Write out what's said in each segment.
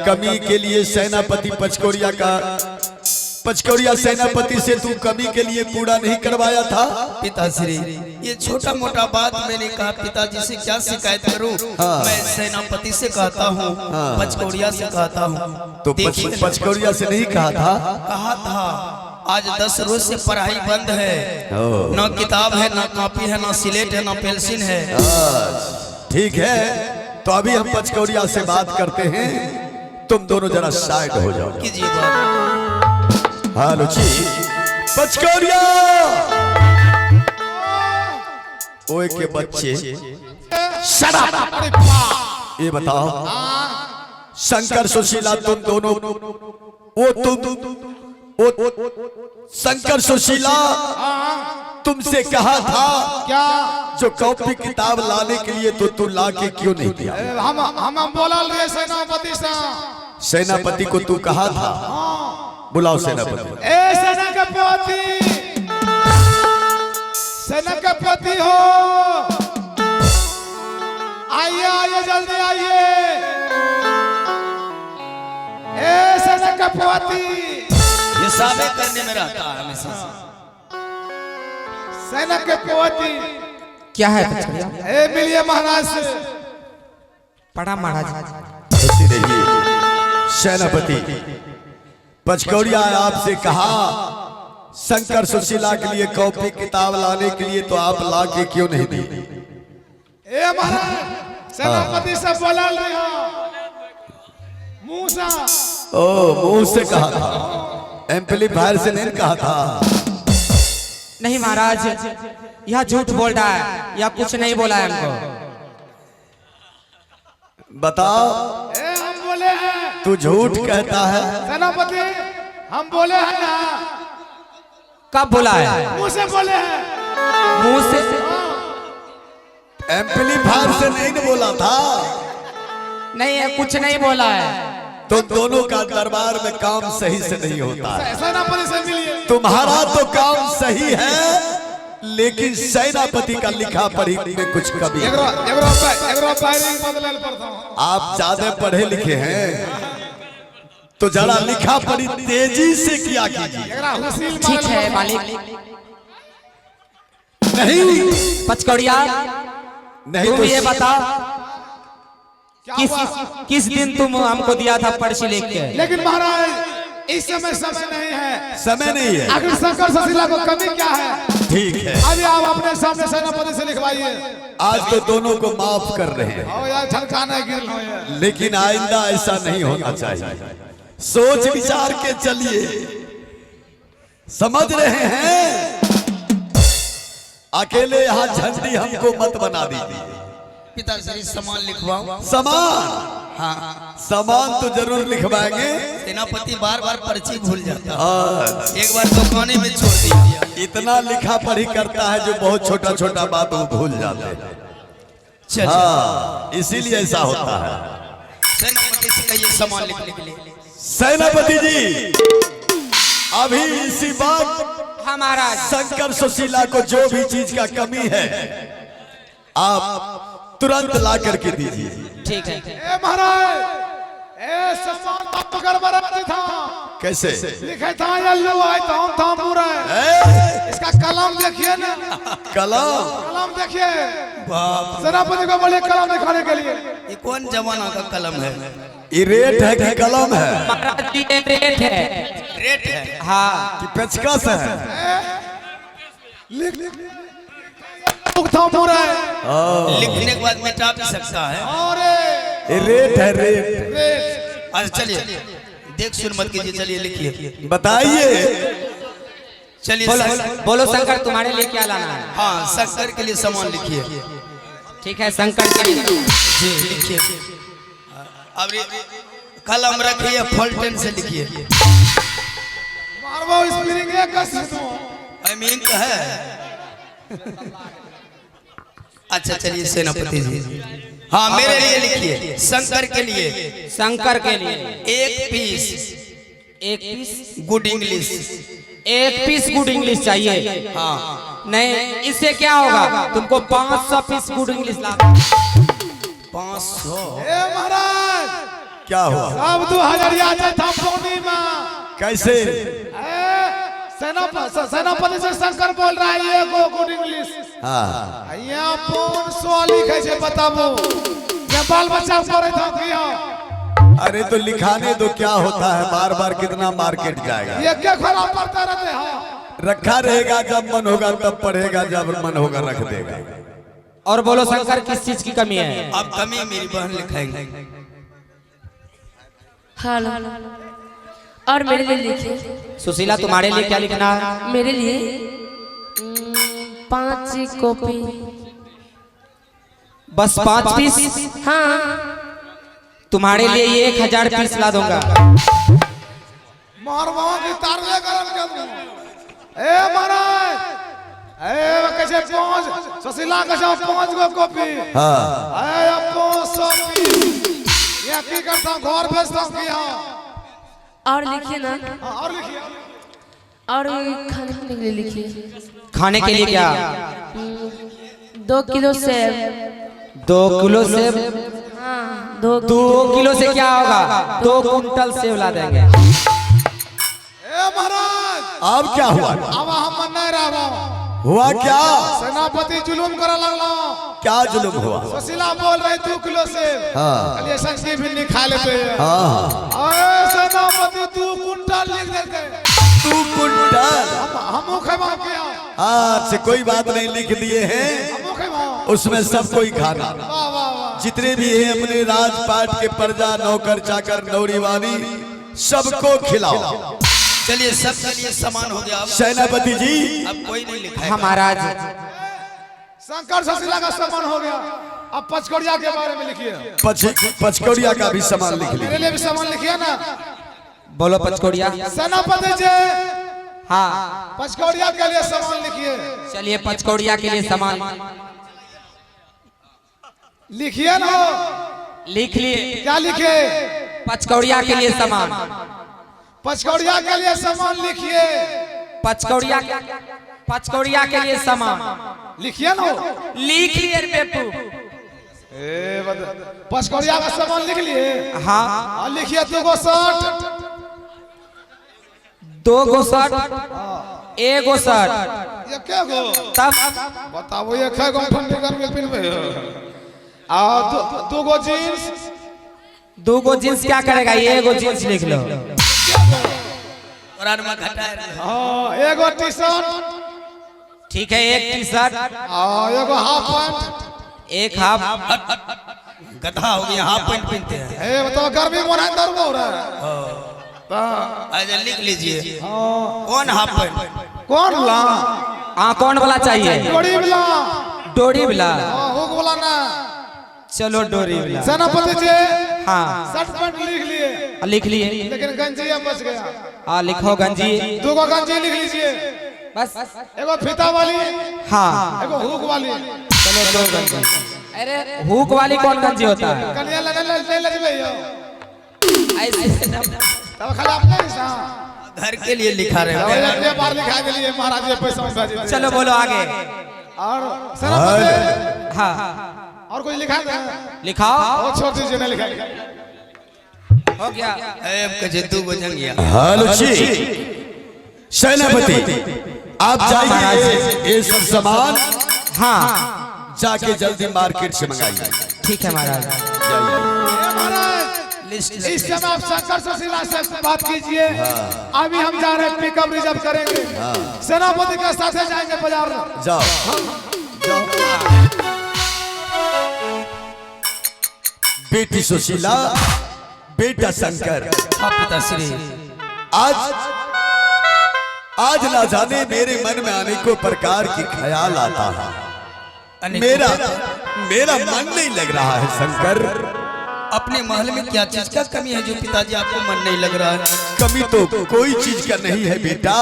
कमी के लिए सेनापति पचकोरिया सेनापति से तू कमी के लिए पूरा नहीं करवाया था? पिताश्री, ये छोटा मोटा बात मैंने कहा, पिताजी से क्या शिकायत करूं? मैं सेनापति से कहता हूं, पचकोरिया से कहता हूं। तो पचकोरिया से नहीं कहा था? कहा था। आज 10 रोज से पढ़ाई बंद है, ना किताब है, ना कॉपी है, ना सिलेट है, ना पेंसिल है। ठीक है, तो अभी हम पचकोरिया से बात करते हैं, तुम दोनों जरा साइड हो जाओ। कीजिए बात। हेलो जी, पचकोरिया ओए के बच्चे, शट अप। ये बताओ, शंकर सुशीला तुम दोनों, शंकर सुशीला तुमसे कहा था क्या? जो कॉपी किताब लाने के लिए तो तू ला के क्यों नहीं दिया? हम बोला रहे सेनापति से। सेनापति को तू कहा था? बुलाओ सेनापति। ए सेनापति हो, आइए आइए जल्दी आइए। ए सेनापति, ये साबित करने में रहता है हमेशा। सेनापति क्या है? ए मिलिए महाराज से। पढ़ा महाराज। सेनापति, पचकोरिया आपसे कहा शंकर सुशीला के लिए कॉपी किताब लाने के लिए, तो आप ला के क्यों नहीं दी? ए महाराज, सेनापति से बोला रहे हो, मुंह से। ओ, मुंह से कहा था, एम्पलीफायर से नहीं कहा था? नहीं महाराज, यह झूठ बोल रहा है, यह कुछ नहीं बोला है हमको। बताओ। हम बोले हैं। तू झूठ कहता है? सेनापति, हम बोले हैं ना। कब बोला है? मुंह से बोले हैं। मुंह से? एम्पलीफायर से नहीं बोला था? नहीं है, कुछ नहीं बोला है। तो दोनों का दरबार में काम सही से नहीं होता है। सेनापति से मिलिए। तुम्हारा तो काम सही है, लेकिन सेनापति का लिखा पढ़ी में कुछ कमी है। आप ज्यादा पढ़े लिखे हैं, तो जरा लिखा पढ़ी तेजी से किया कीजिए। ठीक है मालिक। नहीं पचकोरिया, नहीं तुम तो ये बताओ, किस दिन तुम हमको दिया था पर्ची लिख के? लेकिन महाराज, इस समय नहीं है। समय नहीं है। आखिर शंकर सुशीला को कमी क्या है? ठीक है, अभी आप अपने सामने सेनापति से लिखवाइए। आज तो दोनों को माफ कर रहे हैं, और यार छलकाना गिर, लेकिन आइंदा ऐसा नहीं होना चाहिए। सोच विचार के चलिए, समझ रहे हैं? अकेले यहाँ झंडी हमको मत बना दीजिए। पिताश्री, सामान लिखवाओ। सामान? हाँ, सामान तो जरूर लिखवाएंगे। सेनापति बार बार पर्ची भूल जाता है, एक बार दुकाने में छोड़ दिया। इतना लिखा पढ़ी करता है जो बहुत छोटा छोटा बात वो भूल जाते हैं। हाँ, इसीलिए ऐसा होता है। सेनापति से कहिए सामान लिखने के लिए। सेनापति जी, अभी इसी बात हमारा शंकर सुशीला को जो भी चीज का कमी है, आप तुरंत ला करके दीजिए। ठीक है। ए महाराज, ए सामान तो गड़बड़ था। कैसे? लिखे था येलो आई था पूरा। इसका कलम देखिए ना। कलम देखिए। सेनापति को बोले कलम दिखाने के लिए। ये कौन जमाना का कलम है? ये रेट है कि कलम है? महाराज जी, ये रेट है। रेट है? हाँ। कि पेचकस है? लिखने के बाद मिटा भी सकता है। रेट है, रेट। अच्छा चलिए, देख सुन मत कीजिए, चलिए लिखिए। बताइए। चलिए बोलो शंकर, तुम्हारे लिए क्या लाना है? हाँ, शंकर के लिए सामान लिखिए। ठीक है, शंकर के लिए जी लिखिए। अब कलम रखिए, फॉल्टन से लिखिए। मारवो स्प्रिंग एक इंक है। अच्छा चलिए सेनापति जी, हाँ मेरे लिए लिखिए। शंकर के लिए। शंकर के लिए एक पीस गुड इंग्लिश। एक पीस गुड इंग्लिश चाहिए? हाँ। नहीं, इससे क्या होगा? तुमको 500 पीस गुड इंग्लिश ला। 500? महाराज क्या हुआ? अब 2000 था पौनी में। कैसे? सेनापति से शंकर बोल रहा है ये गुड इंग्लिश। हाँ यहाँ फोन सवाल लिखे से बताबो ये बाल बच्चा करे था किया। अरे तो लिखाने दो, क्या होता है, बार बार कितना मार्केट जाएगा। ये क्या खराब पड़ता रहते हैं। रखा रहेगा, जब मन होगा तब पढ़ेगा, जब मन होगा रख देगा। और बोलो शंकर, किस चीज की कमी है? अब कमी मेरी बहन लिखाएंगे। हेलो और मेरे लिए लिखिए। सुशीला, तुम्हारे लिए क्या लिखना है? मेरे लिए 5 कॉपी। बस 5 पीस? हाँ। तुम्हारे लिए ये 1000 पीस ला दूंगा। मारवा की तार ले गरम कर दूं। ए महाराज, ए कैसे 5 सुशीला कैसे 5 गो कॉपी। हाँ ए अब 500 पीस ये की करता घर भेजता किया। और लिखिए ना। और लिखिए। और खाने के लिए लिखिए। खाने के लिए क्या? 2 किलो सेब। 2 किलो सेब? हाँ 2 किलो से क्या होगा? 2 कुंटल सेब ला देंगे। ए महाराज, अब क्या हुआ? अब हम नहीं रहा। हुआ क्या? सेनापति जुलूम करा लगला। क्या जुलुम हुआ? सुशीला बोल रही 2 किलो से। हाँ ये संसी भी नहीं खा लेते हैं। हाँ अरे सेनापति 2 कुंटल लिख देते। 2 कुंटल? हम खेमा किया। हाँ से कोई बात नहीं, लिख दिए हैं, हम खेमा। उसमें सब कोई खाना। वाह वाह वाह। जितने भी हैं अपने राजपाट के प्रजा, नौकर चाकर, नौरीवानी, सबको खिलाओ। चलिए सब चलिए समान हो गया। अब सेनापति जी, अब कोई नहीं लिखा। हाँ महाराज। शंकर सुशीला का सम्मान हो गया। अब पचकोड़िया के बारे में लिखिए। पचकौड़िया का भी सामान लिख मेरे लीजिए। लिए भी सम्मान लिखिए ना। बोलो पचकोड़िया। सेनापति जी, हाँ पचकोड़िया के लिए सम्मान लिखिए। चलिए पचकोड़िया के लिए सामान लिखिए ना। लिख लिए। क्या लिखे? पचकोड़िया के लिए सामान। पचकोड़िया के लिए सम्मान लिखिए। पचकोड़िया के लिए सामान लिखिए ना। लिख लिए बेपू। पचकोड़िया का सम्मान लिख लिए। हाँ और लिखिए 2 गो शर्ट। 2 गो शर्ट, 1 गो शर्ट। ये क्या गो? तब बताओ ये क्या गो ठंडी गर्मी पहनबे? आ 2 गो जींस। 2 गो जींस क्या करेगा? 1 गो जींस लिख लो। और में घटाए। हाँ 1 गो टी शर्ट। ठीक है, 1 T shirt, 1 go half pant. 1 half. गधा हो गया, हाफ पैंट पहनते हैं। ए बताओ गर्मी में नहीं दर्द हो रहा है। अच्छा लिख लीजिए। कौन हाफ पैंट? कौन ला? हाँ कौन वाला चाहिए? डोरी वाला। डोरी वाला? हुक वाला ना। चलो डोरी वाला। सेनापति जी, हाँ शर्ट पैंट लिख लिए। लिख लिए। लेकिन गंजिया बच गया। हाँ लिखो गंजी। 2 गो गंजी लिख लीजिए। बस। 1 गो फीता वाली। हाँ 1 गो हुक वाली। चलो 2 गंजी। अरे हुक वाली कौन गंजी होता है? कनिया ले ले ऐसे तब खाली अपने ही सा घर के लिए लिखा रहे हो। ये बार लिखा के लिए महाराज ये पैसा में भेज। चलो बोलो आगे। और सेनापति, हाँ और कुछ लिखा है? लिखाओ। और छोड़ दीजिए, नहीं लिखा। हो गया। अब कजे 2 गो जंगिया। हेलो जी, सेनापति आप जाइए, ये सब सामान हाँ जाके जल्दी मार्केट से मंगाइए। ठीक है महाराज। महाराज इस समय आप शंकर सुशीला से बात कीजिए। अभी हम जा रहे हैं, पिकअप रिजर्व करेंगे। सेनापति के साथ जाएंगे बाजार। जाओ जाओ। बेटी सुशीला, बेटा शंकर, हाँ पिताश्री। आज ना जाने मेरे मन में अनेकों प्रकार के ख्याल आता है। मेरा मन नहीं लग रहा है शंकर। अपने महल में क्या चीज का कमी है जो पिताजी आपको मन नहीं लग रहा है? कमी तो कोई चीज का नहीं है बेटा,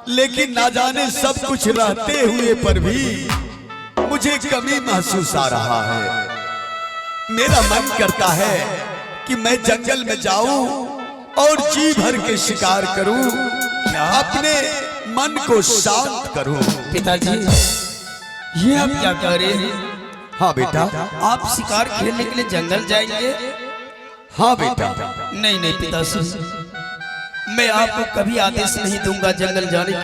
लेकिन ना जाने सब कुछ रहते हुए पर भी मुझे कमी महसूस आ रहा है। मेरा मन करता है कि मैं जंगल में जाऊं और जी भर के शिकार करूं, अपने मन को शांत करूं। पिताजी ये आप क्या कह रहे हैं? हाँ बेटा, आप शिकार खेलने के लिए जंगल जाएंगे? हाँ बेटा। नहीं नहीं पिताश्री, मैं आपको कभी आदेश नहीं दूंगा जंगल जाने